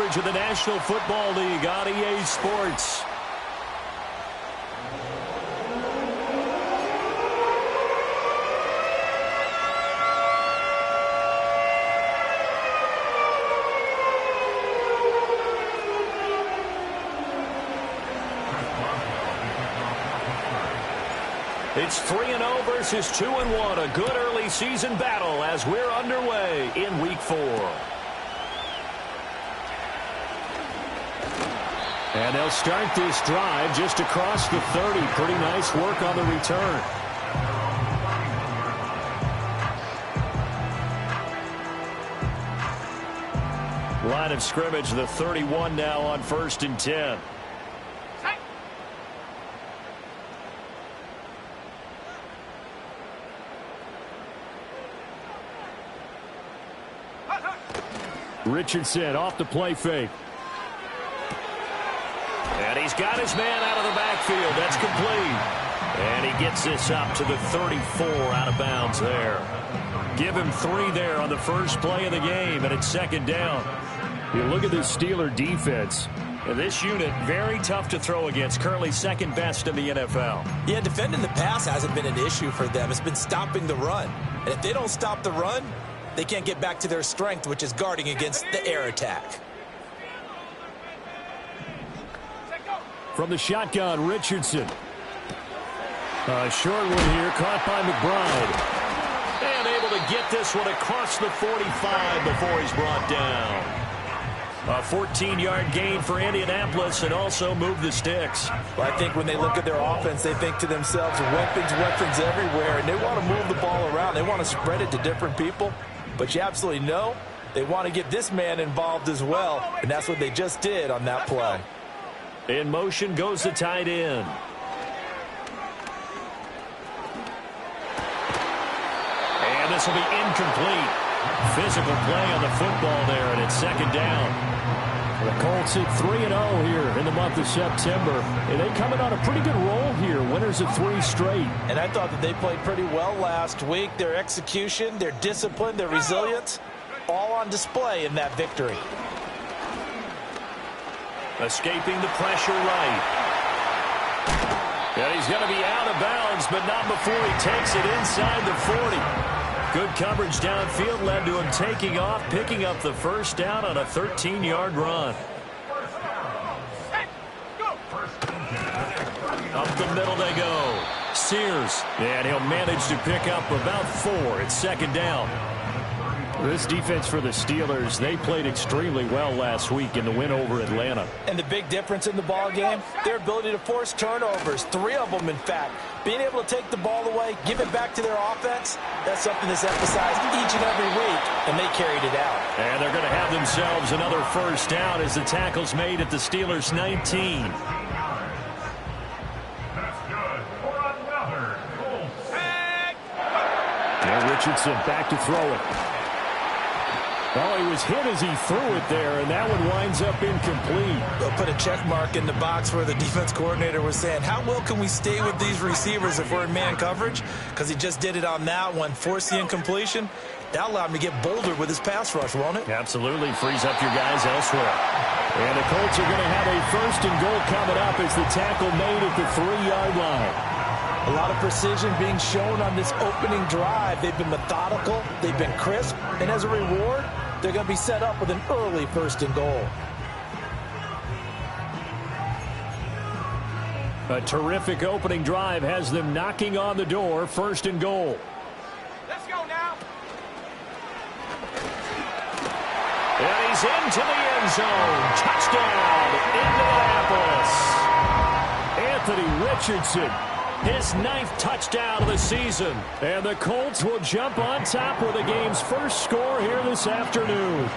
coverage of the National Football League on EA Sports. It's 3-0 versus 2-1. A good early season battle as we're underway in Week 4. And they'll start this drive just across the 30. Pretty nice work on the return. Line of scrimmage, the 31 now on 1st and 10. Richardson off the play fake. And he's got his man out of the backfield. That's complete. And he gets this up to the 34 out of bounds there. Give him 3 there on the first play of the game, and it's 2nd down. You look at this Steeler defense. This unit, very tough to throw against. Currently 2nd best in the NFL. Yeah, defending the pass hasn't been an issue for them. It's been stopping the run. And if they don't stop the run, they can't get back to their strength, which is guarding against the air attack. From the shotgun, Richardson. A short one here, caught by McBride. And able to get this one across the 45 before he's brought down. A 14-yard gain for Indianapolis and also move the sticks. Well, I think when they look at their offense, they think to themselves, weapons everywhere, and they want to move the ball around. They want to spread it to different people. But you absolutely know they want to get this man involved as well, and that's what they just did on that play. In motion goes the tight end. And this will be incomplete. Physical play on the football there, and it's 2nd down. The Colts at 3-0 here in the month of September. And they coming on a pretty good roll here. Winners of 3 straight. And I thought that they played pretty well last week. Their execution, their discipline, their resilience, all on display in that victory. Escaping the pressure right. And he's going to be out of bounds, but not before he takes it inside the 40. Good coverage downfield led to him taking off, picking up the 1st down on a 13-yard run. Up the middle they go. Sears, and he'll manage to pick up about 4. It's 2nd down. This defense for the Steelers, they played extremely well last week in the win over Atlanta. And the big difference in the ball game, their ability to force turnovers, 3 of them in fact. Being able to take the ball away, give it back to their offense, that's something that's emphasized each and every week, and they carried it out. And they're going to have themselves another 1st down as the tackle's made at the Steelers' 19. And Richardson back to throw it. Well, he was hit as he threw it there, and that one winds up incomplete. They'll put a check mark in the box where the defense coordinator was saying, how well can we stay with these receivers if we're in man coverage? Because he just did it on that one, forced the incompletion. That allowed him to get bolder with his pass rush, won't it? Absolutely. Frees up your guys elsewhere. And the Colts are going to have a 1st and goal coming up as the tackle made at the 3-yard line. A lot of precision being shown on this opening drive. They've been methodical. They've been crisp. And as a reward, they're going to be set up with an early 1st and goal. A terrific opening drive has them knocking on the door. 1st and goal. Let's go now. And he's into the end zone. Touchdown, Indianapolis. Anthony Richardson. His 9th touchdown of the season. And the Colts will jump on top with the game's first score here this afternoon.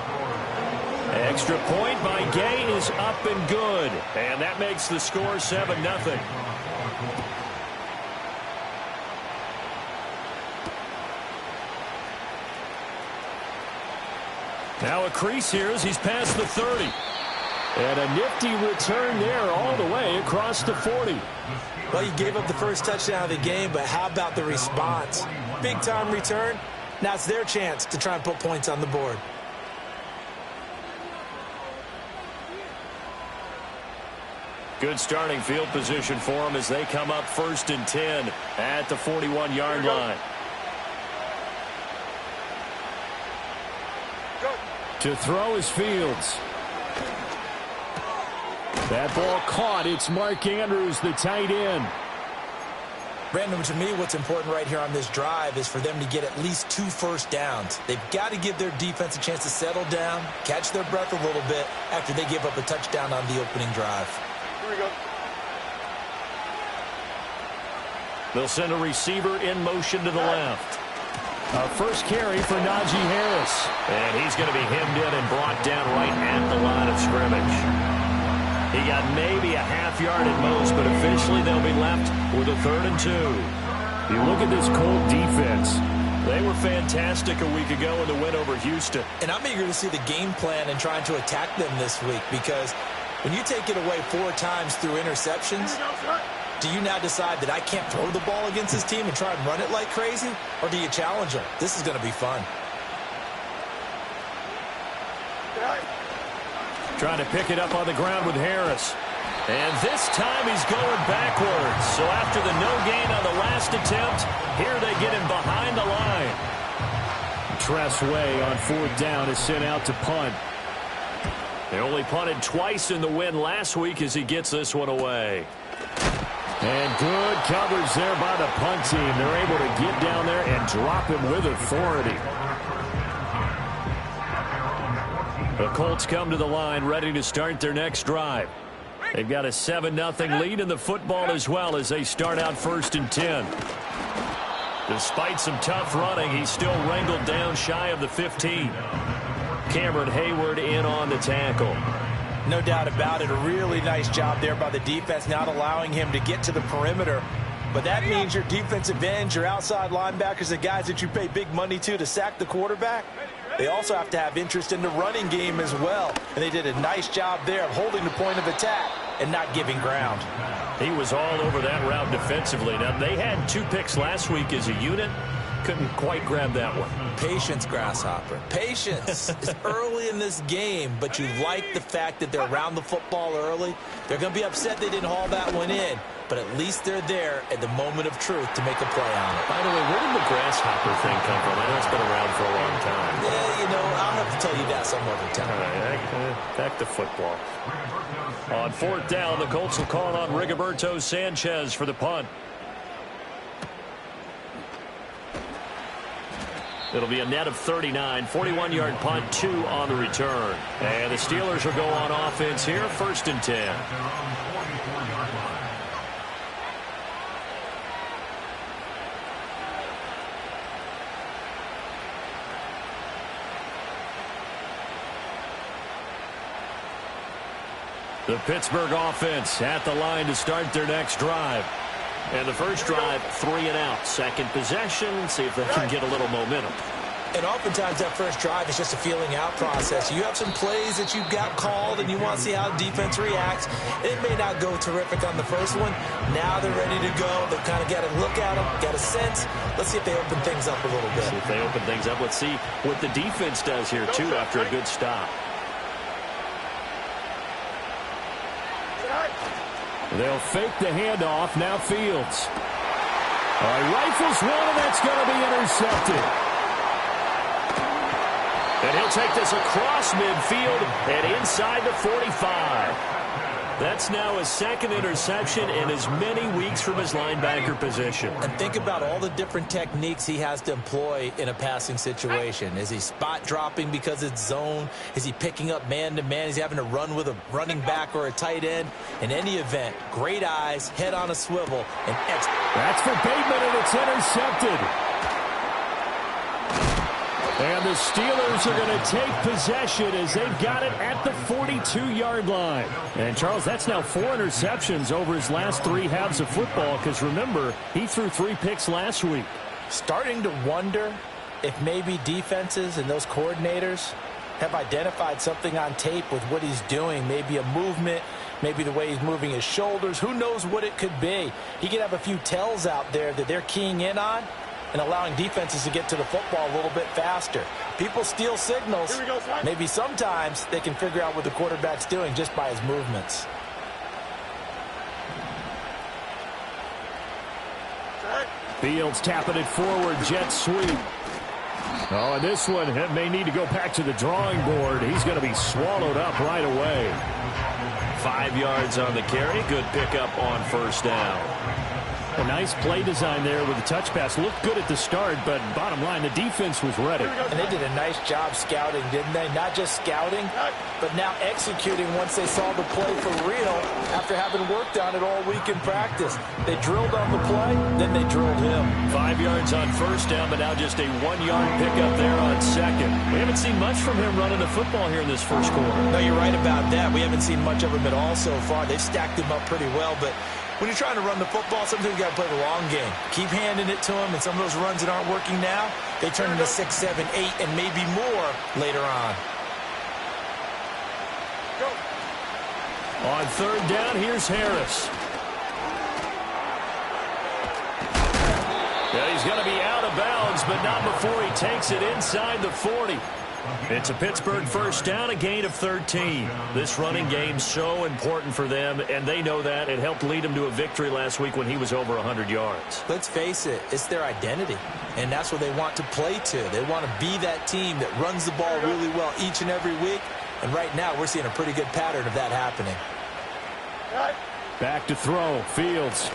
Extra point by Gay is up and good. And that makes the score 7-0. Now a crease here as he's past the 30. And a nifty return there all the way across the 40. Well, you gave up the first touchdown of the game, but how about the response? Big-time return. Now it's their chance to try and put points on the board. Good starting field position for them as they come up 1st and 10 at the 41-yard line. To throw is Fields. That ball caught. It's Mark Andrews, the tight end. Brandon, to me, what's important right here on this drive is for them to get at least 2 first downs. They've got to give their defense a chance to settle down, catch their breath a little bit after they give up a touchdown on the opening drive. Here we go. They'll send a receiver in motion to the left. First carry for Najee Harris. And he's going to be hemmed in and brought down right at the line of scrimmage. He got maybe a half-yard at most, but officially they'll be left with a 3rd and 2. You look at this Colt defense. They were fantastic a week ago in the win over Houston. And I'm eager to see the game plan and trying to attack them this week, because when you take it away 4 times through interceptions, do you now decide that I can't throw the ball against this team and try and run it like crazy? Or do you challenge them? This is going to be fun. Trying to pick it up on the ground with Harris. And this time he's going backwards. So after the no gain on the last attempt, here they get him behind the line. Tressway on 4th down is sent out to punt. They only punted twice in the win last week as he gets this one away. And good coverage there by the punt team. They're able to get down there and drop him with authority. The Colts come to the line ready to start their next drive. They've got a 7-0 lead in the football as well as they start out 1st and 10. Despite some tough running, he's still wrangled down shy of the 15. Cameron Hayward in on the tackle. No doubt about it. A really nice job there by the defense, not allowing him to get to the perimeter. But that means your defensive ends, your outside linebackers, the guys that you pay big money to sack the quarterback, they also have to have interest in the running game as well. And they did a nice job there of holding the point of attack and not giving ground. He was all over that route defensively. Now, they had 2 picks last week as a unit. Couldn't quite grab that one. Patience, Grasshopper. Patience. It's early in this game, but you like the fact that they're around the football early. They're going to be upset they didn't haul that one in, but at least they're there at the moment of truth to make a play on it. By the way, where did the Grasshopper thing come from? I know it's been around for a long time. Yeah, you know, I'll have to tell you that some other time. All right, back to football. On 4th down, the Colts will call on Rigoberto Sanchez for the punt. It'll be a net of 39, 41-yard punt, 2 on the return. And the Steelers will go on offense here, 1st and 10. The Pittsburgh offense at the line to start their next drive. And the first drive, 3 and out. Second possession, see if they can get a little momentum. And oftentimes that first drive is just a feeling out process. You have some plays that you've got called and you want to see how the defense reacts. It may not go terrific on the first one. Now they're ready to go. They've kind of got to look at them, got a sense. Let's see if they open things up a little bit. See if they open things up. Let's see what the defense does here, too, after a good stop. They'll fake the handoff. Now Fields. All right, rifles one, and that's going to be intercepted. And he'll take this across midfield and inside the 45. That's now his second interception in as many weeks from his linebacker position. And think about all the different techniques he has to employ in a passing situation. Is he spot dropping because it's zone? Is he picking up man-to-man? Is he having to run with a running back or a tight end? In any event, great eyes, head on a swivel, and that's for Bateman, and it's intercepted. And the Steelers are going to take possession as they've got it at the 42-yard line. And, Charles, that's now 4 interceptions over his last 3 halves of football because, remember, he threw 3 picks last week. Starting to wonder if maybe defenses and those coordinators have identified something on tape with what he's doing, maybe a movement, maybe the way he's moving his shoulders. Who knows what it could be? He could have a few tells out there that they're keying in on and allowing defenses to get to the football a little bit faster. People steal signals. Maybe sometimes they can figure out what the quarterback's doing just by his movements. Fields tapping it forward, jet sweep. Oh, and this one may need to go back to the drawing board. He's going to be swallowed up right away. 5 yards on the carry. Good pickup on first down. A nice play design there with the touch pass. Looked good at the start, but bottom line, the defense was ready. And they did a nice job scouting, didn't they? Not just scouting, but now executing once they saw the play for real after having worked on it all week in practice. They drilled on the play, then they drilled him. 5 yards on first down, but now just a 1-yard pickup there on second. We haven't seen much from him running the football here in this first quarter. No, you're right about that. We haven't seen much of him at all so far. They've stacked him up pretty well, but when you're trying to run the football, sometimes you got to play the long game. Keep handing it to him, and some of those runs that aren't working now, they turn into 6, 7, 8, and maybe more later on. On third down, here's Harris. Yeah, he's going to be out of bounds, but not before he takes it inside the 40. It's a Pittsburgh first down, a gain of 13. This running game's so important for them, and they know that. It helped lead them to a victory last week when he was over 100 yards. Let's face it, it's their identity, and that's what they want to play to. They want to be that team that runs the ball really well each and every week, and right now we're seeing a pretty good pattern of that happening. Back to throw, Fields.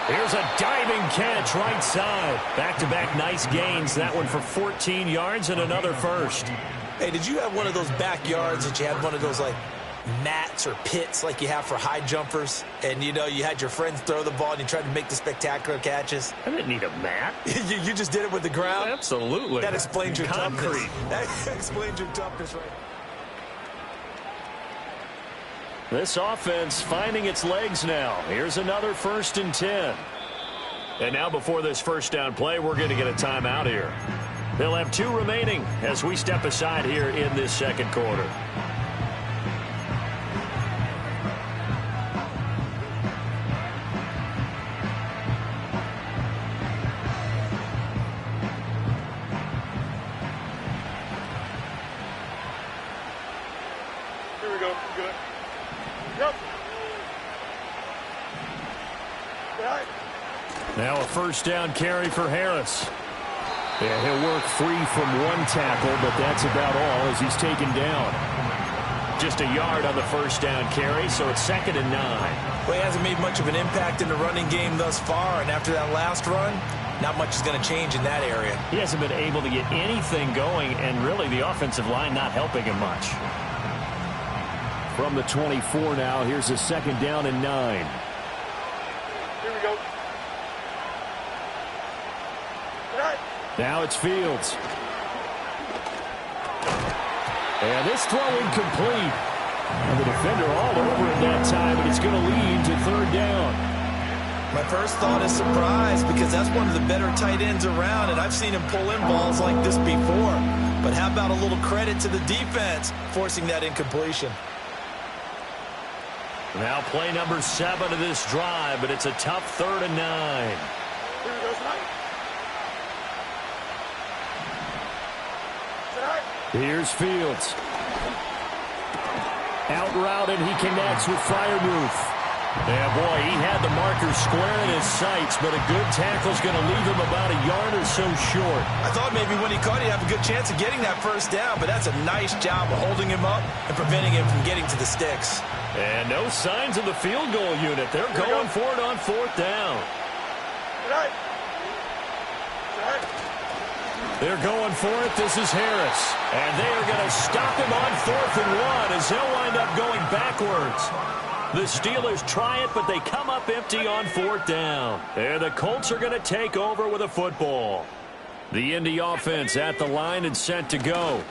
Here's a diving catch right side. Back-to-back nice gains. That one for 14 yards and another first. Hey, did you have one of those backyards that you had one of those, like, mats or pits like you have for high jumpers? And, you know, you had your friends throw the ball and you tried to make the spectacular catches? I didn't need a mat. you just did it with the ground? Absolutely. That explains your concrete. Toughness. That explains your toughness right now. This offense finding its legs now. Here's another 1st and 10. And now before this first down play, we're going to get a timeout here. They'll have 2 remaining as we step aside here in this second quarter. Here we go. Good. Yep. Now a first down carry for Harris. Yeah, he'll work free from one tackle, but that's about all as he's taken down. Just a yard on the first down carry, so it's 2nd and 9. Well, he hasn't made much of an impact in the running game thus far, and after that last run, not much is going to change in that area. He hasn't been able to get anything going, and really the offensive line not helping him much. From the 24 now, here's a 2nd down and 9. Here we go. Now it's Fields. And this throw incomplete. And the defender all over it that time, and it's going to lead to 3rd down. My first thought is surprise, because that's one of the better tight ends around, and I've seen him pull in balls like this before. But how about a little credit to the defense forcing that incompletion? Now play number 7 of this drive, but it's a tough 3rd and 9. Here we go, Snipe. Here's Fields. Out route, and he connects with Freiermuth. Yeah, boy, he had the marker square in his sights, but a good tackle's going to leave him about a yard or so short. I thought maybe when he caught, he'd have a good chance of getting that first down, but that's a nice job of holding him up and preventing him from getting to the sticks. And no signs of the field goal unit. They're going for it on 4th down. They're going for it. This is Harris. And they are going to stop him on 4th and 1 as he'll wind up going backwards. The Steelers try it, but they come up empty on 4th down. And the Colts are going to take over with a football. The Indy offense at the line and set to go.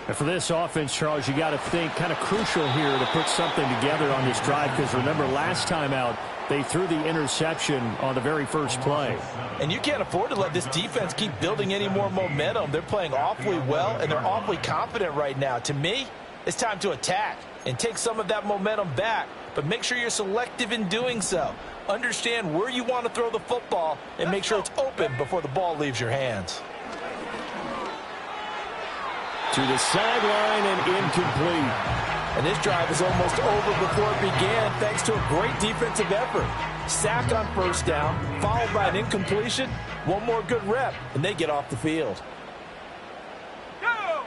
And for this offense, Charles, you got to think kind of crucial here to put something together on this drive, because remember last time out, they threw the interception on the very first play. And you can't afford to let this defense keep building any more momentum. They're playing awfully well, and they're awfully confident right now. To me, it's time to attack and take some of that momentum back, but make sure you're selective in doing so. Understand where you want to throw the football and make sure it's open before the ball leaves your hands. To the sideline and incomplete. And this drive is almost over before it began, thanks to a great defensive effort. Sack on first down, followed by an incompletion. One more good rep, and they get off the field. Go!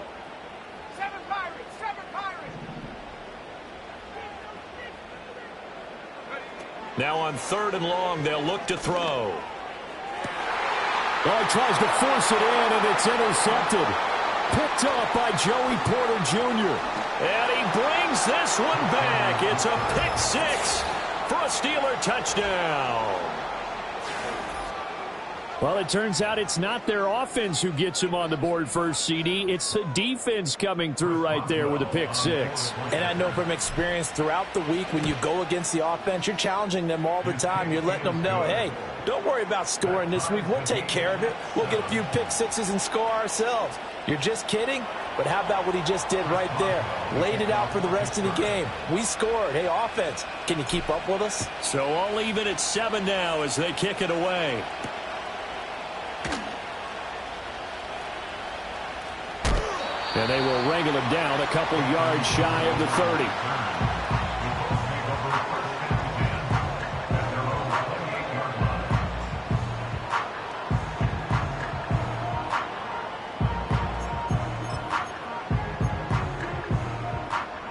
Seven Pirates! Seven Pirates! Now on 3rd and long, they'll look to throw. Well, he tries to force it in, and it's intercepted. Picked up by Joey Porter Jr. And he brings this one back. It's a pick 6 for a Steeler touchdown. Well, it turns out it's not their offense who gets him on the board first, CD. It's the defense coming through right there with a pick 6. And I know from experience throughout the week when you go against the offense, you're challenging them all the time. You're letting them know, hey, don't worry about scoring this week. We'll take care of it. We'll get a few pick 6s and score ourselves. You're just kidding? But how about what he just did right there? Laid it out for the rest of the game. We scored. Hey, offense, can you keep up with us? So I'll leave it at 7 now as they kick it away. And they will wrangle him down a couple yards shy of the 30.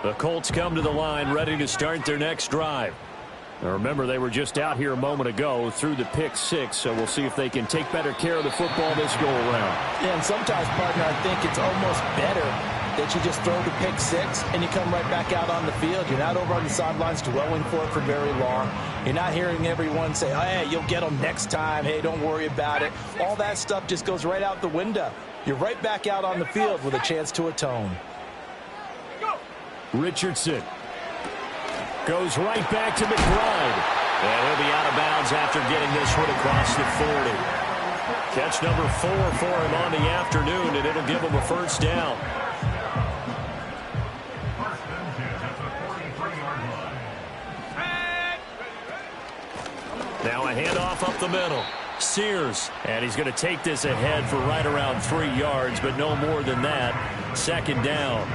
The Colts come to the line ready to start their next drive. Now remember, they were just out here a moment ago through the pick 6, so we'll see if they can take better care of the football this go-around. Yeah, and sometimes, partner, I think it's almost better that you just throw the pick 6 and you come right back out on the field. You're not over on the sidelines dwelling for it for very long. You're not hearing everyone say, oh, hey, you'll get them next time. Hey, don't worry about it. All that stuff just goes right out the window. You're right back out on the field with a chance to atone. Richardson goes right back to McBride. And he'll be out of bounds after getting this one across the 40. Catch number 4 for him on the afternoon, and it'll give him a first down. Now a handoff up the middle. Sears, and he's going to take this ahead for right around 3 yards, but no more than that. 2nd down.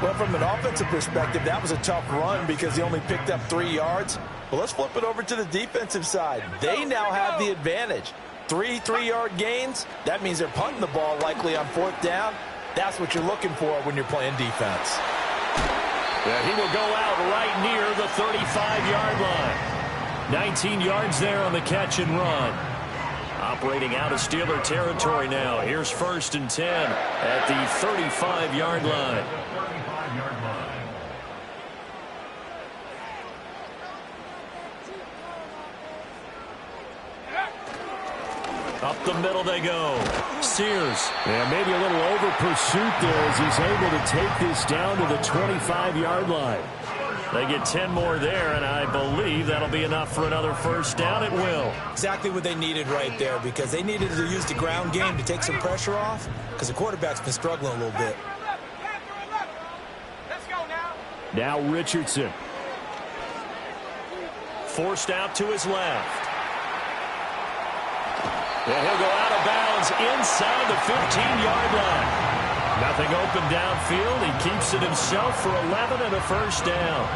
Well, from an offensive perspective, that was a tough run because he only picked up 3 yards. Well, let's flip it over to the defensive side. They now have the advantage. 3 3-yard gains. That means they're punting the ball likely on 4th down. That's what you're looking for when you're playing defense. Yeah, he will go out right near the 35-yard line. 19 yards there on the catch and run. Operating out of Steeler territory now. Here's 1st and 10 at the 35-yard line. Up the middle they go. Sears. Yeah, maybe a little over pursuit there as he's able to take this down to the 25-yard line. They get 10 more there, and I believe that'll be enough for another first down. It will. Exactly what they needed right there because they needed to use the ground game to take some pressure off because the quarterback's been struggling a little bit. Let's go now. Now Richardson. Forced out to his left. Yeah, he'll go out of bounds inside the 15-yard line. Nothing open downfield. He keeps it himself for 11 and a first down.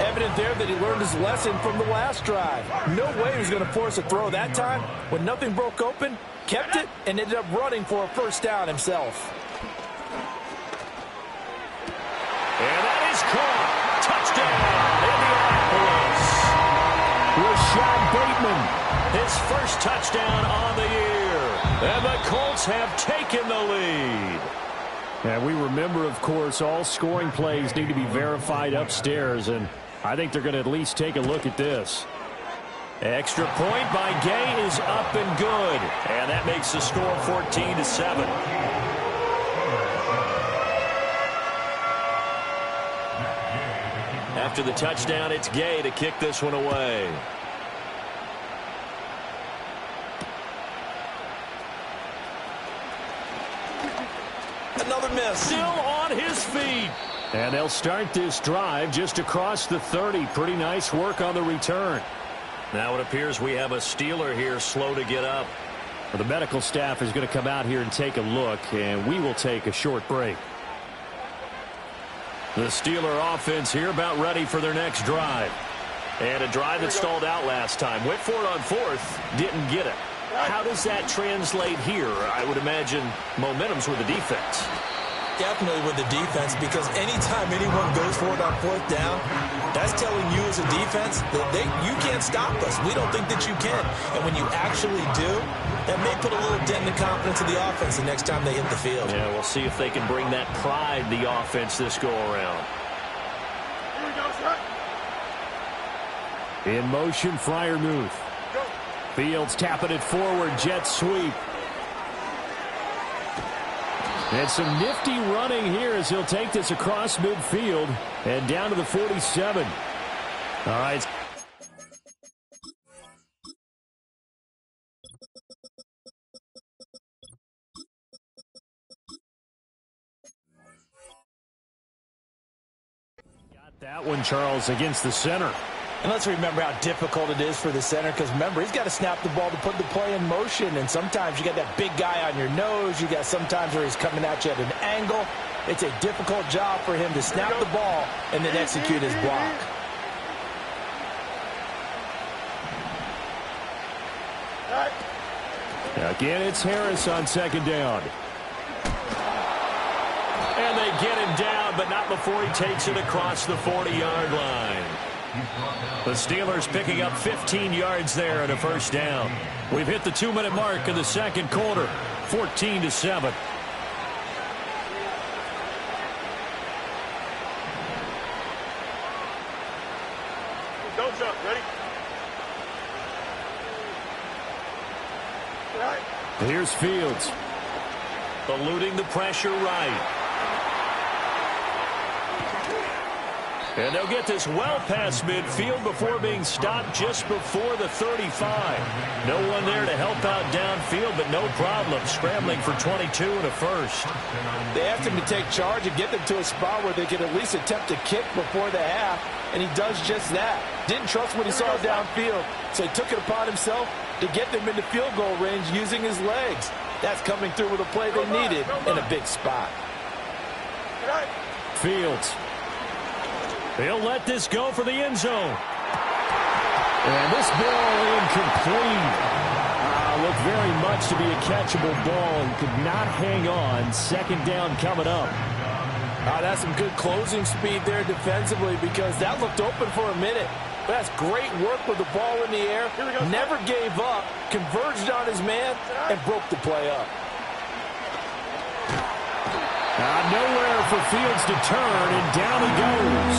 Evident there that he learned his lesson from the last drive. No way he was going to force a throw that time. When nothing broke open, kept it, and ended up running for a first down himself. And that is caught. Touchdown, Indianapolis. Rashad Bateman. His first touchdown on the year. And the Colts have taken the lead. And we remember, of course, all scoring plays need to be verified upstairs, and I think they're going to at least take a look at this. Extra point by Gay is up and good. And that makes the score 14-7. After the touchdown, it's Gay to kick this one away. Another miss. Still on his feet. And they'll start this drive just across the 30. Pretty nice work on the return. Now it appears we have a Steeler here slow to get up. Well, the medical staff is going to come out here and take a look, and we will take a short break. The Steeler offense here about ready for their next drive. And a drive that stalled out last time. Went for it on fourth. Didn't get it. How does that translate here? I would imagine momentum's with the defense. Definitely with the defense, because anytime anyone goes for it on fourth down, that's telling you as a defense that you can't stop us. We don't think that you can. And when you actually do, that may put a little dent in the confidence of the offense the next time they hit the field. Yeah, we'll see if they can bring that pride, the offense, this go-around. In motion, Freiermuth. Fields tapping it forward, jet sweep. And some nifty running here as he'll take this across midfield and down to the 47. All right. Got that one, Charles, against the center. And let's remember how difficult it is for the center, because remember, he's got to snap the ball to put the play in motion, and sometimes you got that big guy on your nose. You got sometimes where he's coming at you at an angle. It's a difficult job for him to snap the ball and then execute his block. Again, it's Harris on second down. And they get him down, but not before he takes it across the 40-yard line. The Steelers picking up 15 yards there and a first down. We've hit the 2-minute mark of the second quarter, 14-7. Don't jump. Ready? Here's Fields. Eluding the pressure right. And they'll get this well past midfield before being stopped just before the 35. No one there to help out downfield, but no problem. Scrambling for 22 and a first. They asked him to take charge and get them to a spot where they could at least attempt to kick before the half, and he does just that. Didn't trust what he saw downfield, so he took it upon himself to get them into field goal range using his legs. That's coming through with a play they needed in a big spot. Fields. He'll let this go for the end zone. And this ball incomplete. Looked very much to be a catchable ball and could not hang on. Second down coming up. That's some good closing speed there defensively, because that looked open for a minute. But that's great work with the ball in the air. Never gave up, converged on his man, and broke the play up. Nowhere for Fields to turn, and down he goes.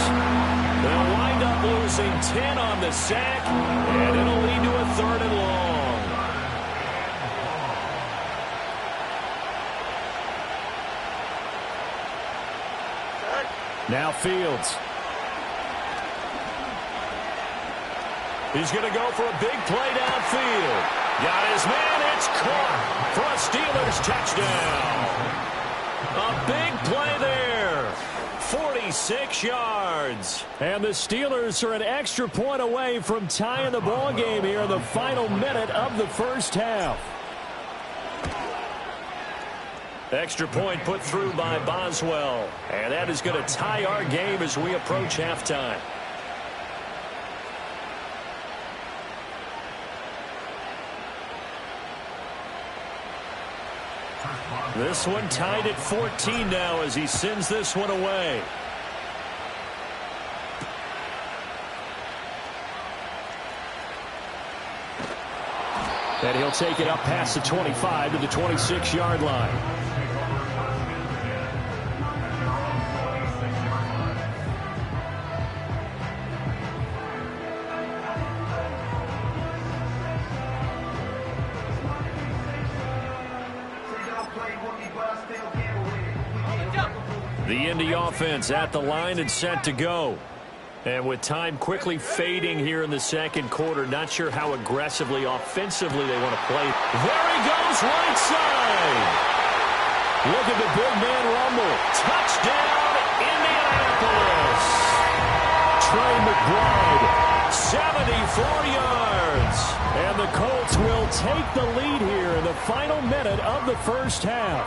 They'll wind up losing 10 on the sack, and it'll lead to a 3rd and long. Now Fields. He's going to go for a big play downfield. Got his man. It's caught for a Steelers touchdown. A big play there. 46 yards. And the Steelers are an extra point away from tying the ball game here in the final minute of the first half. Extra point put through by Boswell. And that is going to tie our game as we approach halftime. This one tied at 14 now as he sends this one away. And he'll take it up past the 25 to the 26-yard line. The Indy offense at the line and set to go. And with time quickly fading here in the second quarter, not sure how aggressively, offensively they want to play. There he goes, right side. Look at the big man rumble. Touchdown, Indianapolis. Trey McBride. 74 yards. And the Colts will take the lead here in the final minute of the first half.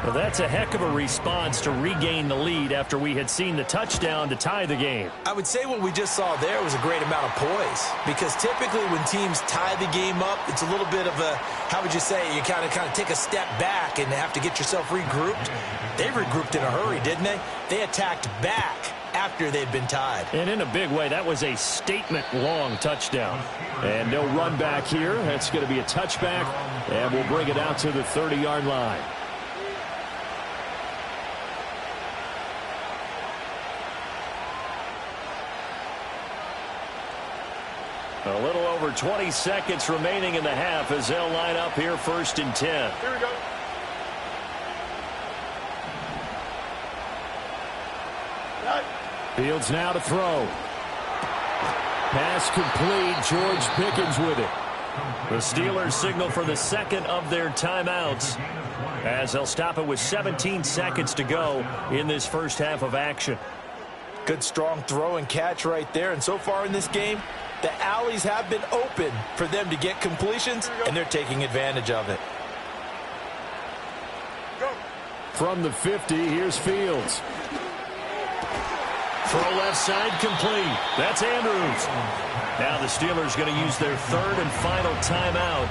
Well, that's a heck of a response to regain the lead after we had seen the touchdown to tie the game. I would say what we just saw there was a great amount of poise, because typically when teams tie the game up, it's a little bit of a, how would you say, you kind of take a step back and have to get yourself regrouped. They regrouped in a hurry, didn't they? They attacked back after they'd been tied. And in a big way, that was a statement-long touchdown. And no run back here. That's going to be a touchback, and we'll bring it out to the 30-yard line. A little over 20 seconds remaining in the half as they'll line up here 1st and 10. Here we go. Fields now to throw. Pass complete. George Pickens with it. The Steelers signal for the second of their timeouts as they'll stop it with 17 seconds to go in this first half of action. Good strong throw and catch right there. And so far in this game, the alleys have been open for them to get completions, and they're taking advantage of it. From the 50, here's Fields. Throw left side complete. That's Andrews. Now the Steelers going to use their third and final timeout.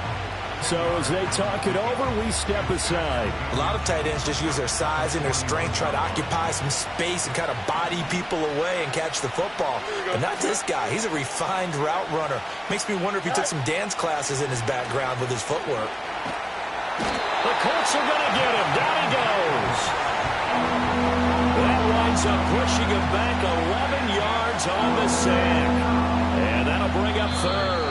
So as they talk it over, we step aside. A lot of tight ends just use their size and their strength, try to occupy some space and kind of body people away and catch the football. But not this guy. He's a refined route runner. Makes me wonder if he took some dance classes in his background with his footwork. The Colts are going to get him. Down he goes. That winds up pushing him back 11 yards on the sack. And that'll bring up third.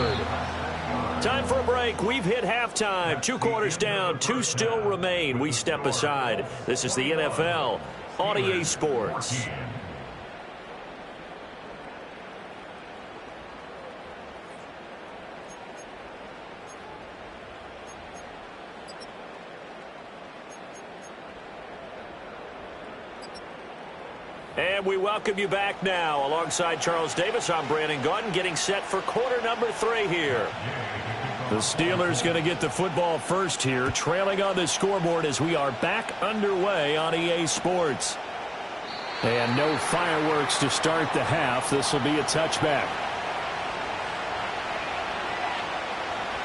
Time for a break. We've hit halftime. 2 quarters down. 2 still remain. We step aside. This is the NFL on EA Sports. And we welcome you back now. Alongside Charles Davis, I'm Brandon Gaudin, getting set for quarter number 3 here. The Steelers going to get the football first here, trailing on the scoreboard as we are back underway on EA Sports. And no fireworks to start the half. This will be a touchback.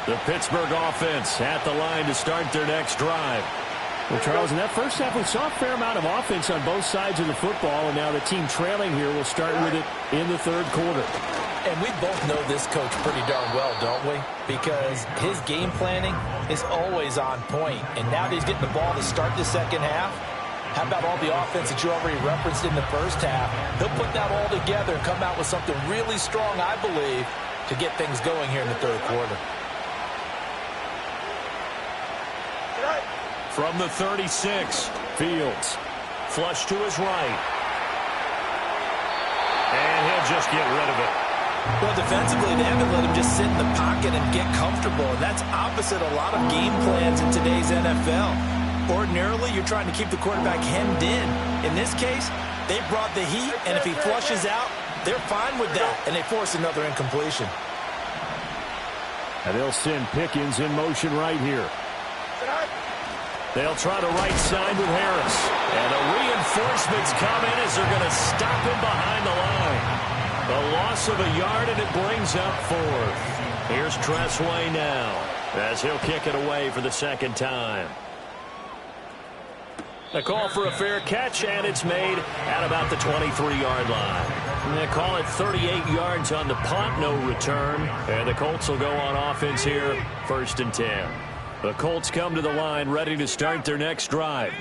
The Pittsburgh offense at the line to start their next drive. Well, Charles, in that first half, we saw a fair amount of offense on both sides of the football, and now the team trailing here will start with it in the third quarter. And we both know this coach pretty darn well, don't we? Because his game planning is always on point. And now that he's getting the ball to start the second half, how about all the offense that you already referenced in the first half? He'll put that all together and come out with something really strong, I believe, to get things going here in the third quarter. From the 36, Fields. Flush to his right. And he'll just get rid of it. Well, defensively, they haven't let him just sit in the pocket and get comfortable. And that's opposite a lot of game plans in today's NFL. Ordinarily, you're trying to keep the quarterback hemmed in. In this case, they brought the heat, and if he flushes out, they're fine with that, and they force another incompletion. And they'll send Pickens in motion right here. They'll try the right side with Harris. And the reinforcements come in as they're going to stop him behind the line. The loss of a yard, and it brings up 4th. Here's Tressway now as he'll kick it away for the second time. A call for a fair catch, and it's made at about the 23-yard line. And they call it 38 yards on the punt, no return. And the Colts will go on offense here, 1st and 10. The Colts come to the line ready to start their next drive.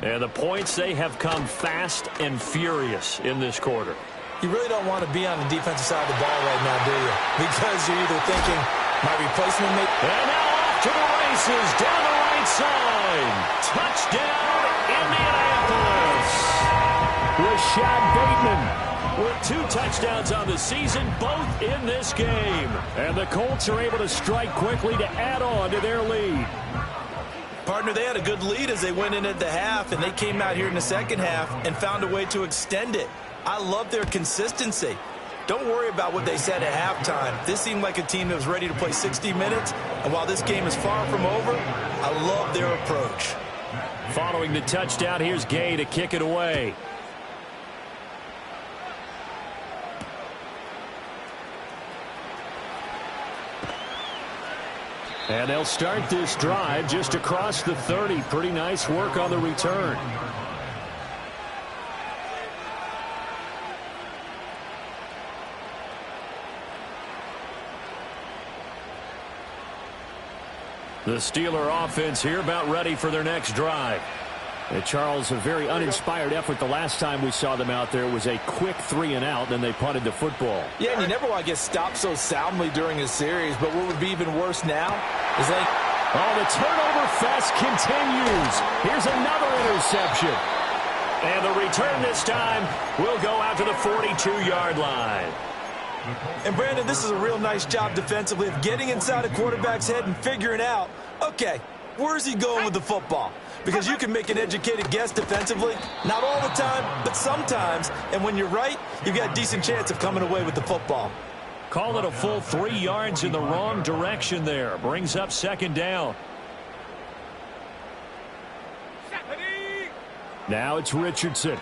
And the points, they have come fast and furious in this quarter. You really don't want to be on the defensive side of the ball right now, do you? Because you're either thinking, my replacement may... And now off to the races, down the right side. Touchdown, Indianapolis. Rashad Bateman with 2 touchdowns on the season, both in this game. And the Colts are able to strike quickly to add on to their lead. Partner, they had a good lead as they went in at the half, and they came out here in the second half and found a way to extend it. I love their consistency. Don't worry about what they said at halftime. This seemed like a team that was ready to play 60 minutes, and while this game is far from over, I love their approach. Following the touchdown, here's Gay to kick it away. And they'll start this drive just across the 30. Pretty nice work on the return. The Steeler offense here about ready for their next drive. And Charles, a very uninspired effort the last time we saw them out there. It was a quick 3-and-out, then they punted the football. Yeah, and you never want to get stopped so soundly during a series, but what would be even worse now is they... Oh, the turnover fest continues. Here's another interception. And the return this time will go out to the 42-yard line. And, Brandon, this is a real nice job defensively of getting inside a quarterback's head and figuring out, okay, where's he going with the football? Because you can make an educated guess defensively, not all the time, but sometimes. And when you're right, you've got a decent chance of coming away with the football. Call it a full 3 yards in the wrong direction there. Brings up second down. Now it's Richardson.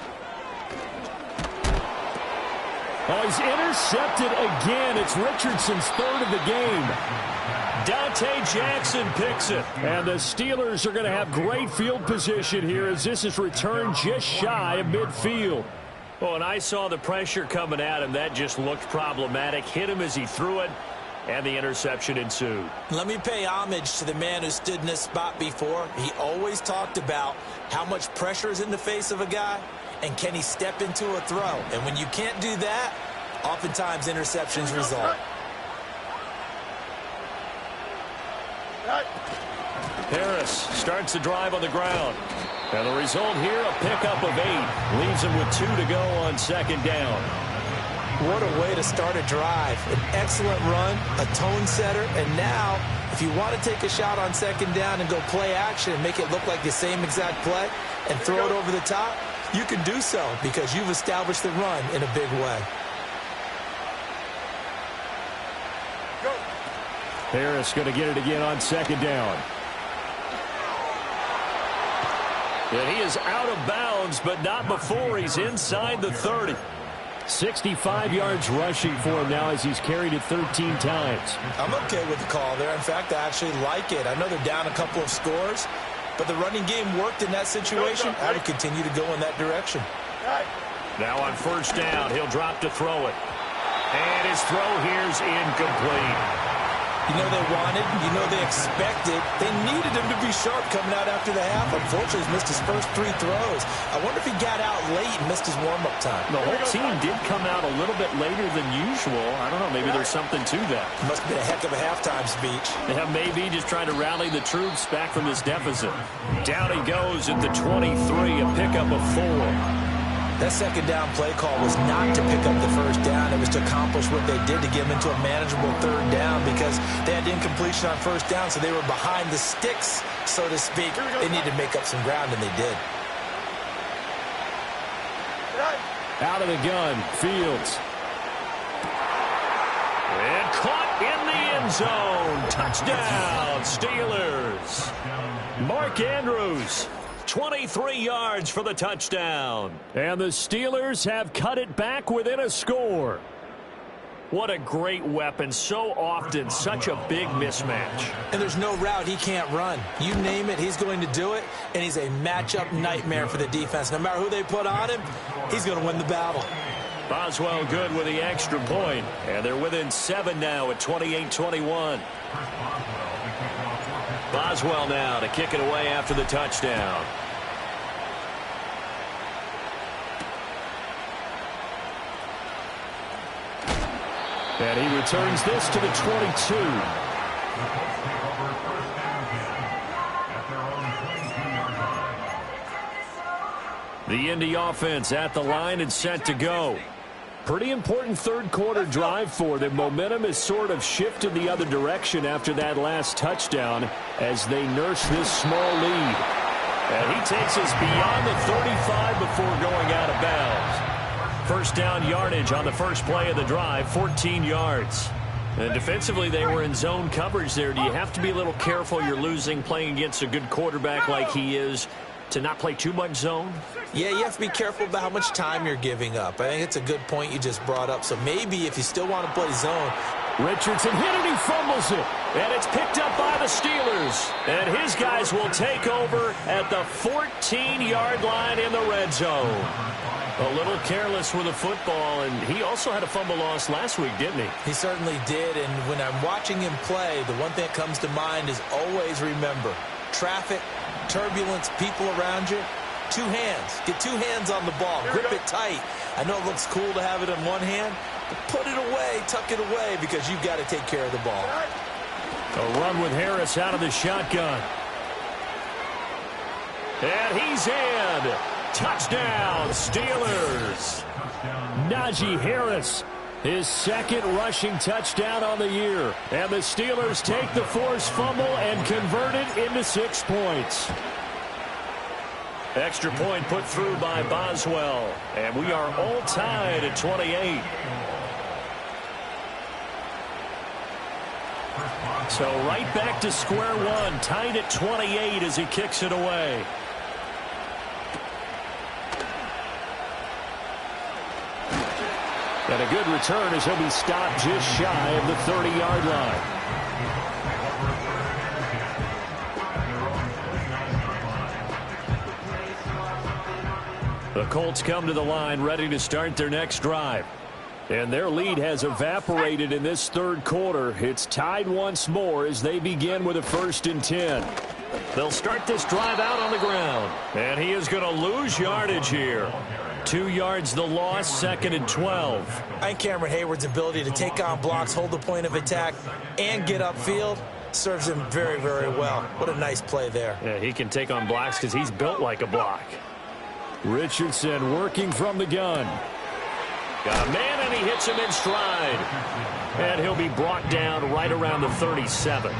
Oh, he's intercepted again. It's Richardson's third of the game. Dante Jackson picks it. And the Steelers are going to have great field position here as this is returned just shy of midfield. Oh, and I saw the pressure coming at him. That just looked problematic. Hit him as he threw it, and the interception ensued. Let me pay homage to the man who stood in this spot before. He always talked about how much pressure is in the face of a guy, and can he step into a throw? And when you can't do that, oftentimes interceptions result. Harris starts the drive on the ground. And the result here, a pickup of 8. Leaves him with 2 to go on second down. What a way to start a drive. An excellent run, a tone setter, and now if you want to take a shot on second down and go play action and make it look like the same exact play and throw it over the top, you can do so because you've established the run in a big way. Harris going to get it again on second down. And he is out of bounds, but not before he's inside the 30. 65 yards rushing for him now as he's carried it 13 times. I'm okay with the call there. In fact, I actually like it. I know they're down a couple of scores, but the running game worked in that situation. I would continue to go in that direction. Now on first down, he'll drop to throw it. And his throw here's incomplete. You know they wanted, you know they expected. They needed him to be sharp coming out after the half. Unfortunately, he's missed his first 3 throws. I wonder if he got out late and missed his warm-up time. The whole team did come out a little bit later than usual. I don't know, maybe there's something to that. Must have been a heck of a halftime speech. Yeah, maybe just trying to rally the troops back from this deficit. Down he goes at the 23, a pickup of 4. That second down play call was not to pick up the first down. It was to accomplish what they did to get them into a manageable third down because they had incompletion on first down, so they were behind the sticks, so to speak. They needed to make up some ground, and they did. Out of the gun, Fields. And caught in the end zone. Touchdown, Steelers. Mark Andrews. 23 yards for the touchdown. And the Steelers have cut it back within a score. What a great weapon. So often, such a big mismatch. And there's no route he can't run. You name it, he's going to do it. And he's a matchup nightmare for the defense. No matter who they put on him, he's going to win the battle. Boswell good with the extra point. And they're within 7 now at 28-21. Boswell now to kick it away after the touchdown. And he returns this to the 22. The Indy offense at the line and set to go. Pretty important third quarter drive for them. Momentum has sort of shifted the other direction after that last touchdown as they nurse this small lead. And he takes us beyond the 35 before going out of bounds. First down yardage on the first play of the drive, 14 yards. And defensively, they were in zone coverage there. Do you have to be a little careful? You're losing playing against a good quarterback like he is. to not play too much zone? Yeah, you have to be careful about how much time you're giving up. I think it's a good point you just brought up. So maybe if you still want to play zone. Richardson hit it, he fumbles it. And it's picked up by the Steelers. And his guys will take over at the 14-yard line in the red zone. A little careless with the football, and he also had a fumble loss last week, didn't he? He certainly did, and when I'm watching him play, the one thing that comes to mind is always remember, traffic, turbulence, people around you, two hands. Get two hands on the ball. Grip it tight. I know it looks cool to have it in one hand, but put it away, tuck it away, because you've got to take care of the ball. A run with Harris out of the shotgun. And he's in. Touchdown, Steelers. Najee Harris, his second rushing touchdown on the year. And the Steelers take the forced fumble and convert it into 6 points. Extra point put through by Boswell. And we are all tied at 28. So right back to square one, tied at 28 as he kicks it away. And a good return as he'll be stopped just shy of the 30-yard line. The Colts come to the line ready to start their next drive. And their lead has evaporated in this third quarter. It's tied once more as they begin with a 1st and 10. They'll start this drive out on the ground. And he is going to lose yardage here. 2 yards the loss, 2nd and 12. I think Cameron Hayward's ability to take on blocks, hold the point of attack, and get upfield serves him very, very well. What a nice play there. Yeah, he can take on blocks because he's built like a block. Richardson working from the gun. Got a man, and he hits him in stride. And he'll be brought down right around the 37.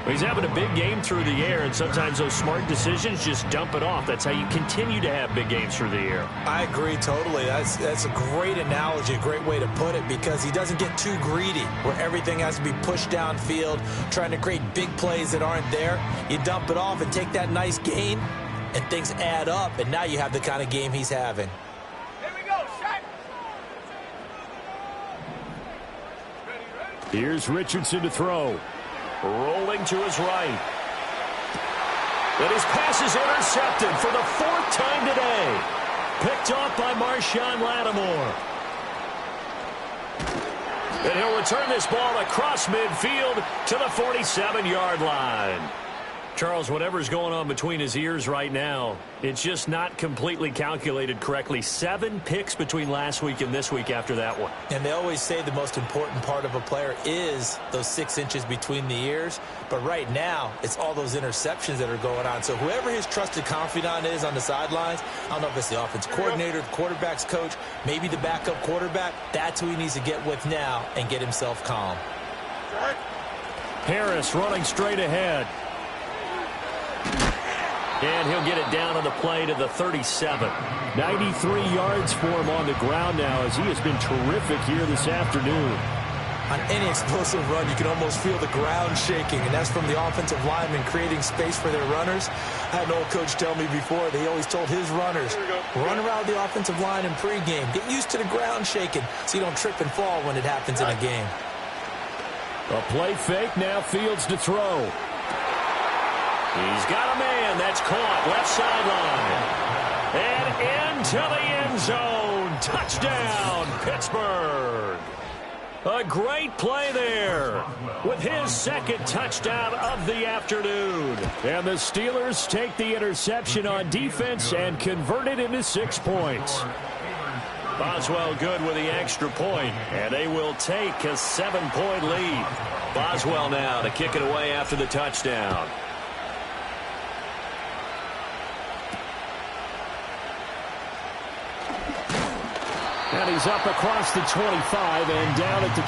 He's having a big game through the air, and sometimes those smart decisions just dump it off. That's how you continue to have big games through the air. I agree totally. That's a great analogy, a great way to put it, because he doesn't get too greedy where everything has to be pushed downfield, trying to create big plays that aren't there. You dump it off and take that nice gain, and things add up, and now you have the kind of game he's having. Here we go, shot. Here's Richardson to throw. Rolling to his right. And his pass is intercepted for the 4th time today. Picked off by Marshawn Lattimore. And he'll return this ball across midfield to the 47-yard line. Charles, whatever's going on between his ears right now, it's just not completely calculated correctly. 7 picks between last week and this week after that one. And they always say the most important part of a player is those 6 inches between the ears. But right now, it's all those interceptions that are going on. So whoever his trusted confidant is on the sidelines, I don't know if it's the offense coordinator, the quarterback's coach, maybe the backup quarterback, that's who he needs to get with now and get himself calm. Harris running straight ahead. And he'll get it down on the play to the 37. 93 yards for him on the ground now as he has been terrific here this afternoon. On any explosive run, you can almost feel the ground shaking, and that's from the offensive linemen creating space for their runners. I had an old coach tell me before, they always told his runners, run around the offensive line in pregame. Get used to the ground shaking so you don't trip and fall when it happens in a game. A play fake, now Fields to throw. He's got a man. That's caught. Left sideline. And into the end zone. Touchdown, Pittsburgh. A great play there with his 2nd touchdown of the afternoon. And the Steelers take the interception on defense and convert it into 6 points. Boswell good with the extra point, and they will take a 7-point lead. Boswell now to kick it away after the touchdown. And he's up across the 25 and down at the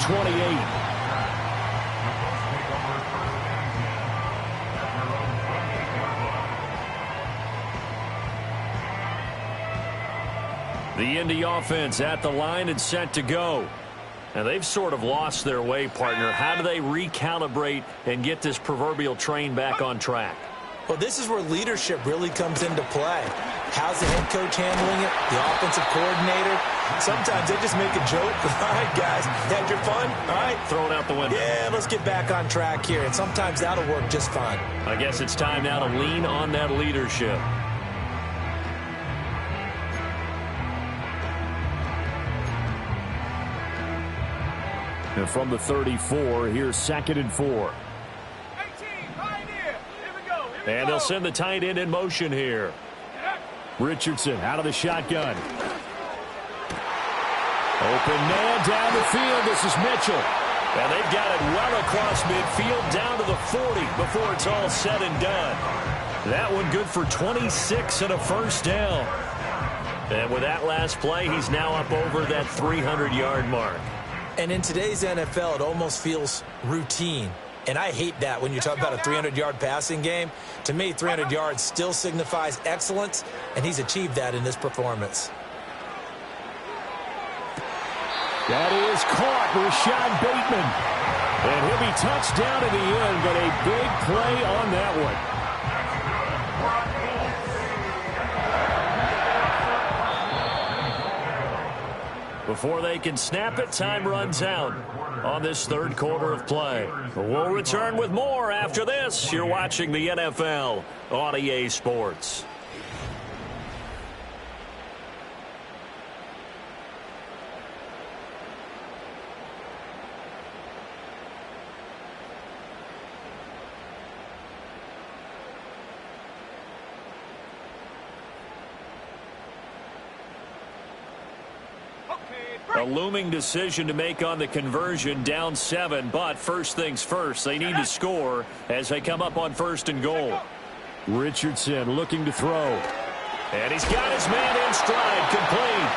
28. The Indy offense at the line and set to go. And they've sort of lost their way, partner. How do they recalibrate and get this proverbial train back on track? Well, this is where leadership really comes into play. How's the head coach handling it? The offensive coordinator? Sometimes they just make a joke. All right, guys, had your fun? All right. Throw it out the window. Yeah, let's get back on track here. And sometimes that'll work just fine. I guess it's time now to lean on that leadership. And from the 34, here's 2nd and 4. 18, Pioneer. Here we go. And they'll send the tight end in motion here. Richardson out of the shotgun. Open man down the field. This is Mitchell. And they've got it well across midfield down to the 40 before it's all said and done. That one good for 26 and a first down. And with that last play, he's now up over that 300-yard mark. And in today's NFL, it almost feels routine. And I hate that when you talk about a 300-yard passing game. To me, 300 yards still signifies excellence, and he's achieved that in this performance. That is caught, Rashad Bateman. And he'll be touched down at the end, but a big play on that one. Before they can snap it, time runs out on this third quarter of play. We'll return with more after this. You're watching the NFL on EA Sports. A looming decision to make on the conversion, down 7, but first things first, they need to score as they come up on 1st and goal. Richardson looking to throw. And he's got his man in stride, complete.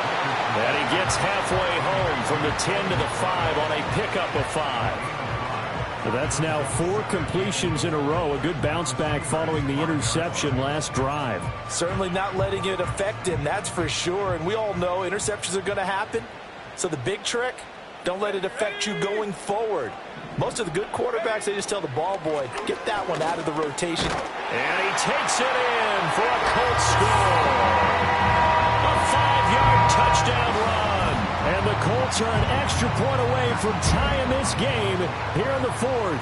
And he gets halfway home from the 10 to the 5 on a pickup of 5. So that's now 4 completions in a row. A good bounce back following the interception last drive. Certainly not letting it affect him, that's for sure. And we all know interceptions are going to happen. So the big trick, don't let it affect you going forward. Most of the good quarterbacks, they just tell the ball boy, get that one out of the rotation. And he takes it in for a Colts score. A 5-yard touchdown run. And the Colts are an extra point away from tying this game here in the 4th.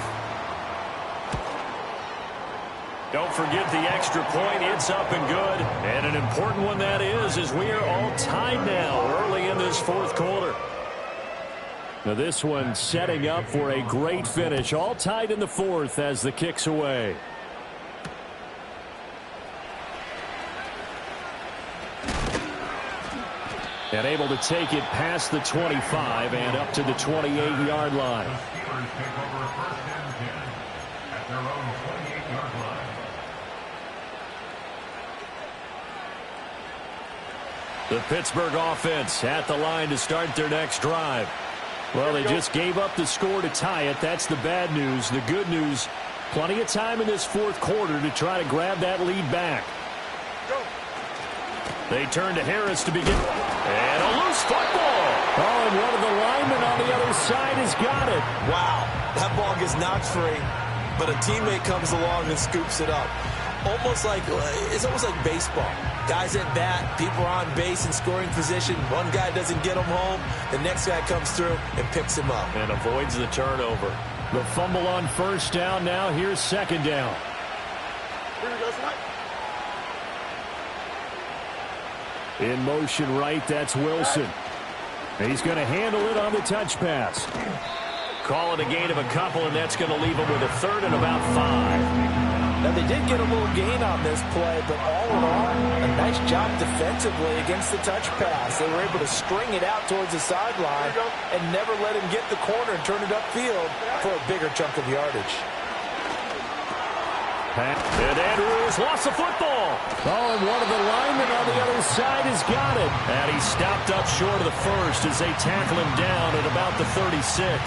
Don't forget the extra point. It's up and good. And an important one that is, as we are all tied now early in this 4th quarter. Now this one setting up for a great finish. All tied in the 4th as the kick's away. And able to take it past the 25 and up to the 28-yard line. The Pittsburgh offense at the line to start their next drive. Well, they just gave up the score to tie it. That's the bad news. The good news, plenty of time in this 4th quarter to try to grab that lead back. They turn to Harris to begin. And a loose football. Oh, and one of the linemen on the other side has got it. Wow, that ball gets knocked free, but a teammate comes along and scoops it up. It's almost like baseball. Guys at bat, people are on base in scoring position. One guy doesn't get him home. The next guy comes through and picks him up. And avoids the turnover. The fumble on 1st down. Now here's 2nd down. In motion right, that's Wilson. He's going to handle it on the touch pass. Call it a gain of a couple, and that's going to leave him with a 3rd and about 5. Now, they did get a little gain on this play, but all in all, a nice job defensively against the touch pass. They were able to string it out towards the sideline and never let him get the corner and turn it upfield for a bigger chunk of yardage. And Andrews lost the football. Oh, and one of the linemen on the other side has got it. And he stopped up short of the 1st as they tackle him down at about the 36.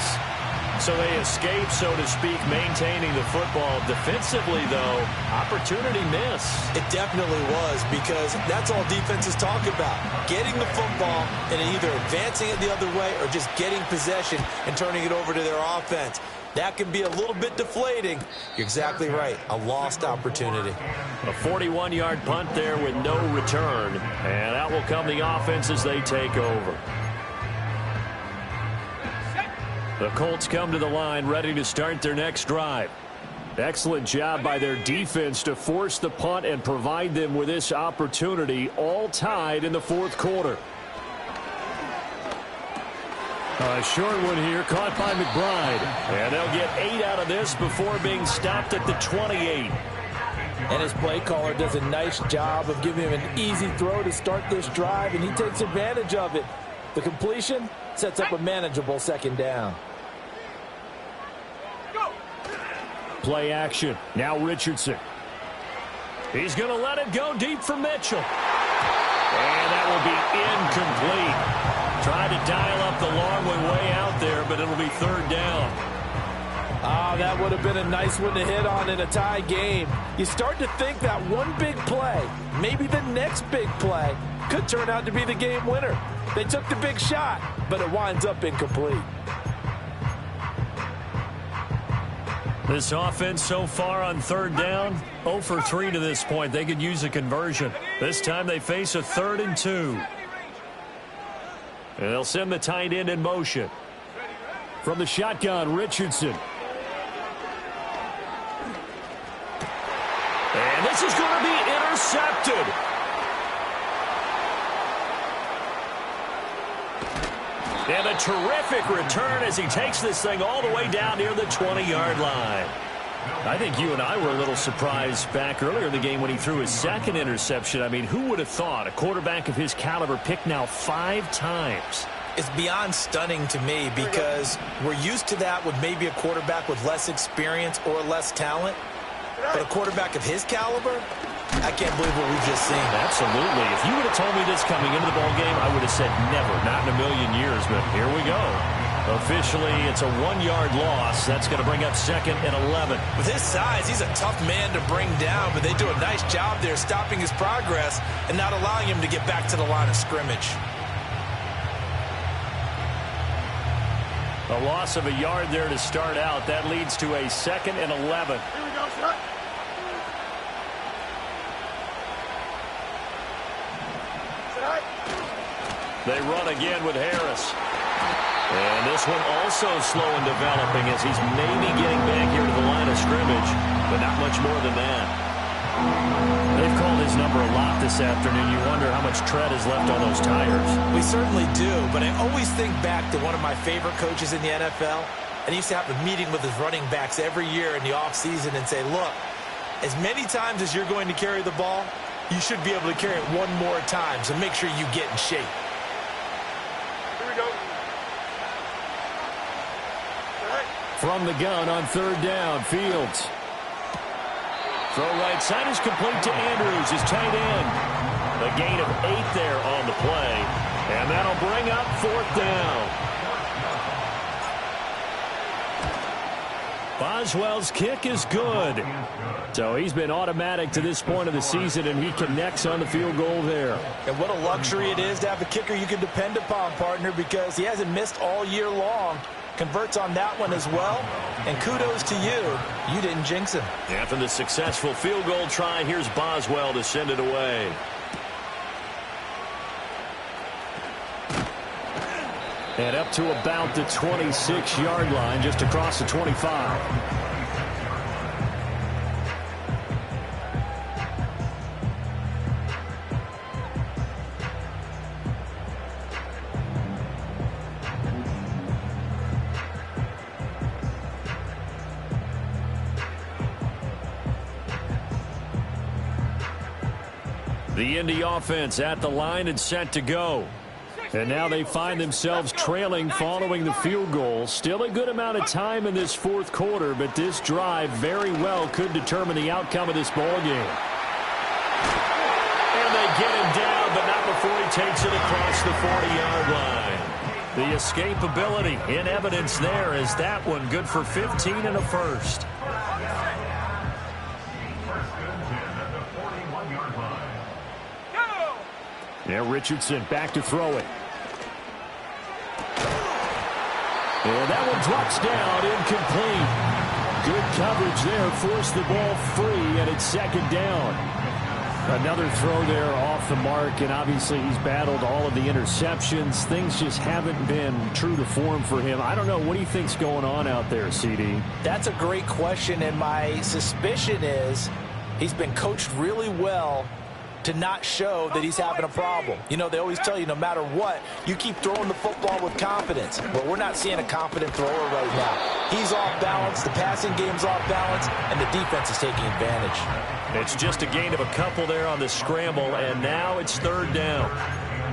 So they escape, so to speak, maintaining the football. Defensively, though, opportunity miss. It definitely was, because that's all defenses talk about. Getting the football and either advancing it the other way or just getting possession and turning it over to their offense. That can be a little bit deflating. You're exactly right. A lost opportunity. A 41-yard punt there with no return. And out will come the offense as they take over. The Colts come to the line ready to start their next drive. Excellent job by their defense to force the punt and provide them with this opportunity, all tied in the fourth quarter. A short one here, caught by McBride. And they'll get 8 out of this before being stopped at the 28. And his play caller does a nice job of giving him an easy throw to start this drive, and he takes advantage of it. The completion sets up a manageable second down. Play action. Now Richardson. He's going to let it go deep for Mitchell. And that will be incomplete. Tried to dial up the long one way out there, but it'll be third down. That would have been a nice one to hit on in a tie game. You start to think that one big play, maybe the next big play, could turn out to be the game winner. They took the big shot, but it winds up incomplete. This offense so far on third down, 0 for 3 to this point. They could use a conversion. This time they face a 3rd and 2. And they'll send the tight end in motion. From the shotgun, Richardson. And this is going to be intercepted. And a terrific return as he takes this thing all the way down near the 20-yard line. I think you and I were a little surprised back earlier in the game when he threw his second interception. I mean, who would have thought a quarterback of his caliber picked now 5 times? It's beyond stunning to me because we're used to that with maybe a quarterback with less experience or less talent. But a quarterback of his caliber, I can't believe what we've just seen. Absolutely. If you would have told me this coming into the ballgame, I would have said never, not in a million years. But here we go. Officially, it's a 1-yard loss. That's going to bring up 2nd and 11. With his size, he's a tough man to bring down, but they do a nice job there stopping his progress and not allowing him to get back to the line of scrimmage. A loss of a yard there to start out. That leads to a 2nd and 11. Here we go, shot. They run again with Harris. And this one also slow in developing as he's maybe getting back here to the line of scrimmage, but not much more than that. They've called his number a lot this afternoon. You wonder how much tread is left on those tires. We certainly do, but I always think back to one of my favorite coaches in the NFL, and he used to have a meeting with his running backs every year in the offseason and say, look, as many times as you're going to carry the ball, you should be able to carry it one more time, so make sure you get in shape. Here we go. From the gun on 3rd down, Fields. Throw right side is complete to Andrews, his tight end. A gain of 8 there on the play, and that'll bring up 4th down. Boswell's kick is good. So he's been automatic to this point of the season, and he connects on the field goal there. And what a luxury it is to have a kicker you can depend upon, partner, because he hasn't missed all year long. Converts on that one as well. And kudos to you. You didn't jinx him. After the successful field goal try, here's Boswell to send it away. And up to about the 26-yard line, just across the 25. The Indy offense at the line and set to go. And now they find themselves trailing following the field goal. Still a good amount of time in this 4th quarter, but this drive very well could determine the outcome of this ball game. And they get him down, but not before he takes it across the 40-yard line. The escapability in evidence there is that one good for 15 and a first. Now Richardson back to throw it. And that one drops down, incomplete. Good coverage there, forced the ball free, and it's second down. Another throw there off the mark, and obviously he's battled all of the interceptions. Things just haven't been true to form for him. I don't know. What do you think's going on out there, CD? That's a great question, and my suspicion is he's been coached really well to not show that he's having a problem. You know, they always tell you no matter what, you keep throwing the football with confidence. Well, we're not seeing a confident thrower right now. He's off balance, the passing game's off balance, and the defense is taking advantage. It's just a gain of a couple there on the scramble, and now it's third down.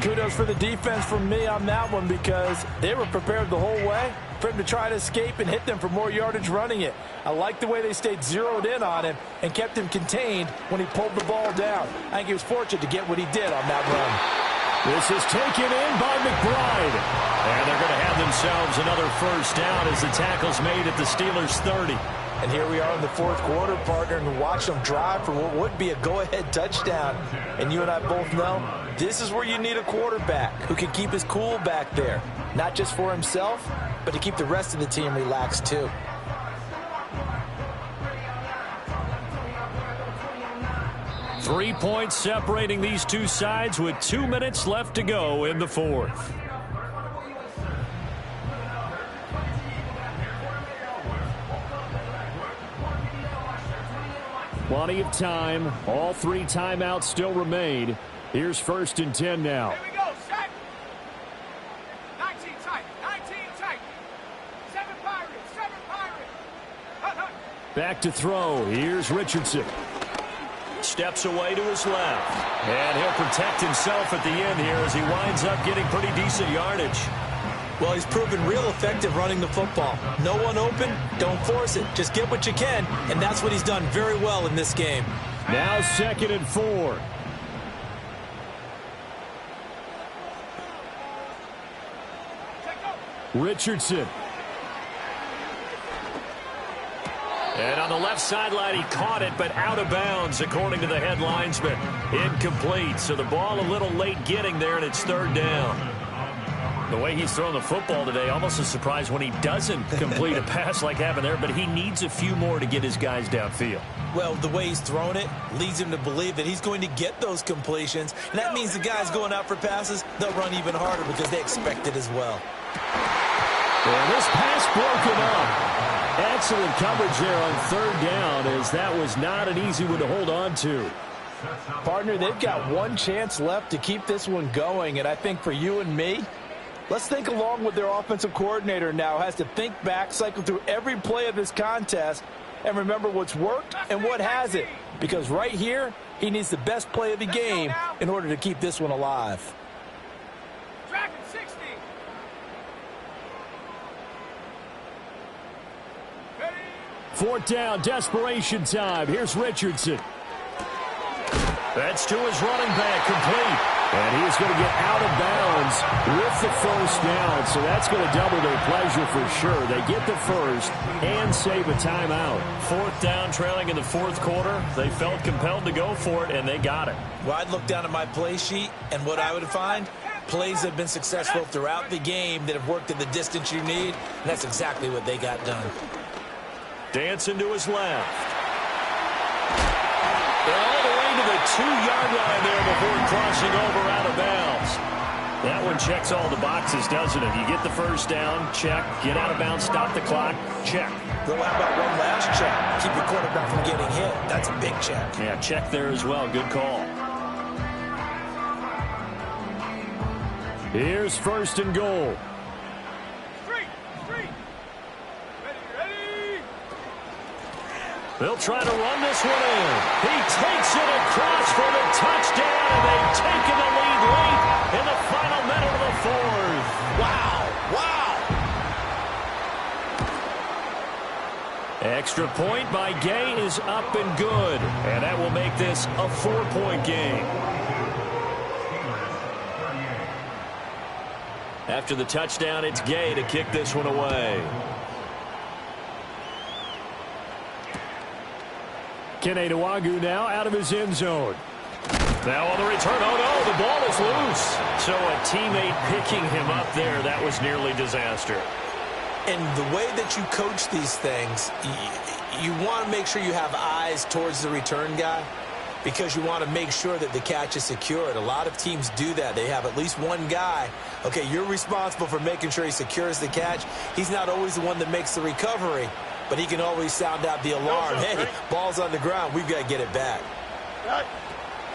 Kudos for the defense from me on that one because they were prepared the whole way for him to try to escape and hit them for more yardage running it. I like the way they stayed zeroed in on him and kept him contained when he pulled the ball down. I think he was fortunate to get what he did on that run. This is taken in by McBride. And they're going to have themselves another first down as the tackle's made at the Steelers' 30. And here we are in the fourth quarter, partner, and watch them drive for what would be a go-ahead touchdown. And you and I both know this is where you need a quarterback who can keep his cool back there. Not just for himself, but to keep the rest of the team relaxed too. Three points separating these two sides with 2 minutes left to go in the fourth. Plenty of time. All three timeouts still remain. Here's 1st and 10 now. Here we go, set. 19 tight, 19 tight. 7 Pirates, 7 Pirates. Hut, hut. Back to throw. Here's Richardson. Steps away to his left. And he'll protect himself at the end here as he winds up getting pretty decent yardage. Well, he's proven real effective running the football. No one open, don't force it. Just get what you can, and that's what he's done very well in this game. Now 2nd and 4. Richardson. And on the left sideline, he caught it, but out of bounds, according to the head linesman. Incomplete, so the ball a little late getting there, and it's third down. The way he's throwing the football today, almost a surprise when he doesn't complete a pass like happened there, but he needs a few more to get his guys downfield. Well, the way he's thrown it leads him to believe that he's going to get those completions, and that means the guys going out for passes, they'll run even harder because they expect it as well. And this pass broken up. Excellent coverage there on 3rd down, as that was not an easy one to hold on to. Partner, they've got one chance left to keep this one going, and I think for you and me, let's think along with their offensive coordinator now. Has to think back, cycle through every play of this contest, and remember what's worked and what hasn't. Because right here, he needs the best play of the game in order to keep this one alive. Dragon 60. Ready. 4th down, desperation time. Here's Richardson. That's to his running back, complete. And he is going to get out of bounds with the first down, so that's going to double their pleasure for sure. They get the first and save a timeout. 4th down, trailing in the fourth quarter. They felt compelled to go for it, and they got it. Well, I'd look down at my play sheet, and what I would find, plays have been successful throughout the game that have worked in the distance you need, and that's exactly what they got done. Dancing to his left. They're all the way to the 2-yard line there before crossing over out of bounds. That one checks all the boxes, doesn't it? You get the first down, check. Get out of bounds, stop the clock, check. Well, how about one last check? Keep your quarterback from getting hit. That's a big check. Yeah, check there as well. Good call. Here's 1st and goal. Street. Ready, ready. They'll try to run this one in. He takes it across for the touchdown, and they've taken the lead late in the final minute of the fourth. Wow. Extra point by Gay is up and good, and that will make this a 4-point game. After the touchdown, it's Gay to kick this one away. Kene Nwangwu now out of his end zone. Now on the return, oh no, the ball is loose. So a teammate picking him up there, that was nearly disaster. And the way that you coach these things, you want to make sure you have eyes towards the return guy because you want to make sure that the catch is secured. A lot of teams do that. They have at least one guy. Okay, you're responsible for making sure he secures the catch. He's not always the one that makes the recovery, but he can always sound out the alarm. Hey, ball's on the ground. We've got to get it back.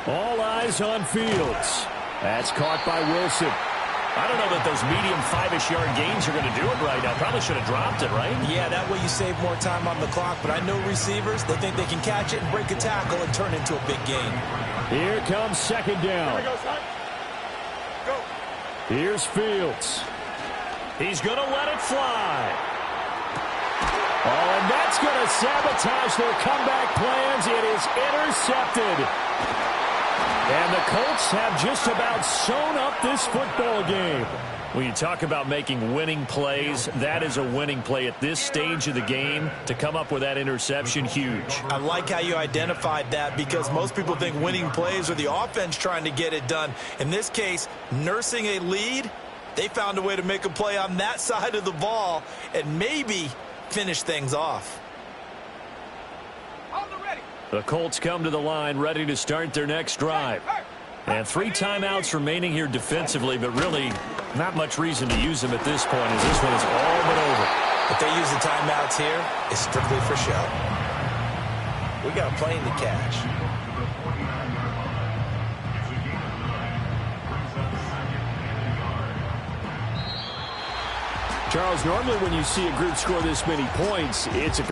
All eyes on Fields. That's caught by Wilson. I don't know that those medium 5-ish yard gains are going to do it right now. Probably should have dropped it, right? Yeah, that way you save more time on the clock. But I know receivers, they think they can catch it and break a tackle and turn into a big gain. Here comes second down. Here we go, son. Go. Here's Fields. He's going to let it fly. Oh, and that's going to sabotage their comeback plans. It is intercepted. And the Colts have just about sewn up this football game. When you talk about making winning plays, that is a winning play at this stage of the game. To come up with that interception, huge. I like how you identified that because most people think winning plays are the offense trying to get it done. In this case, nursing a lead, they found a way to make a play on that side of the ball and maybe finish things off. The Colts come to the line ready to start their next drive. And 3 timeouts remaining here defensively, but really not much reason to use them at this point as this one is all but over. If they use the timeouts here, it's strictly for show. We got a plane to catch. Charles, normally when you see a group score this many points, it's a